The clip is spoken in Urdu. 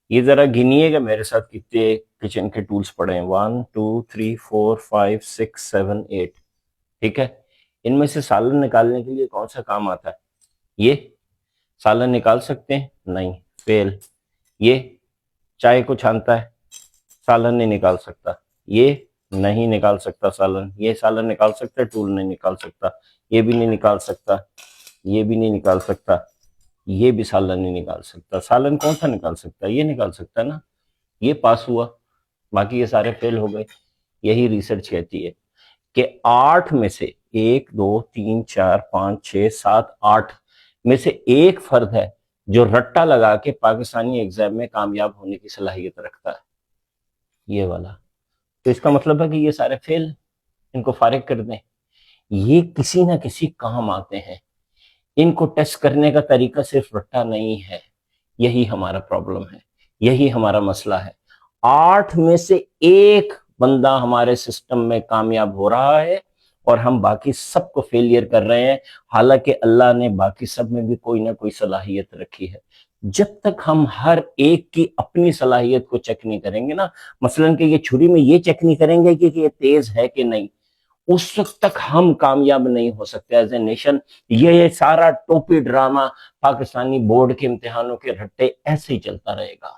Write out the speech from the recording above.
یہ ذرا گنیے گا میرے ساتھ کتنے کچن کے ٹولز پڑے ہیں. 1 2 3 4 5 6 7 8. ٹھیک ہے. ان میں سے سالن نکالنے کے لیے کون سا کام آتا ہے؟ یہ سالن نکال سکتے ہیں؟ نہیں، فیل. یہ چائے کو چھانتا ہے، سالن نہیں نکال سکتا. یہ نہیں نکال سکتا سالن. یہ سالن نکال سکتا ہے؟ ٹول نہیں نکال سکتا. یہ بھی نہیں نکال سکتا. یہ بھی نہیں نکال سکتا. یہ بھی سالن نہیں نکال سکتا. سالن کون سا نکال سکتا ہے؟ یہ نکال سکتا ہے نا. یہ پاس ہوا، باقی یہ سارے فیل ہو گئے. یہی ریسرچ کہتی ہے کہ 8 میں سے 1 2 3 4 5 6 7 8 میں سے ایک فرد ہے جو رٹا لگا کے پاکستانی ایگزام میں کامیاب ہونے کی صلاحیت رکھتا ہے، یہ والا. تو اس کا مطلب ہے کہ یہ سارے فیل، ان کو فارغ کر دیں. یہ کسی نہ کسی کام آتے ہیں. ان کو ٹیسٹ کرنے کا طریقہ صرف رٹا نہیں ہے. یہی ہمارا پرابلم ہے، یہی ہمارا مسئلہ ہے. 8 میں سے ایک بندہ ہمارے سسٹم میں کامیاب ہو رہا ہے اور ہم باقی سب کو فیلئر کر رہے ہیں، حالانکہ اللہ نے باقی سب میں بھی کوئی نہ کوئی صلاحیت رکھی ہے. جب تک ہم ہر ایک کی اپنی صلاحیت کو چیک نہیں کریں گے نا، مثلا کہ یہ چھری میں یہ چیک نہیں کریں گے کہ یہ تیز ہے کہ نہیں، اس وقت تک ہم کامیاب نہیں ہو سکتے ایز اے نیشن. یہ سارا ٹوپی ڈرامہ پاکستانی بورڈ کے امتحانوں کے رٹے ایسے ہی چلتا رہے گا.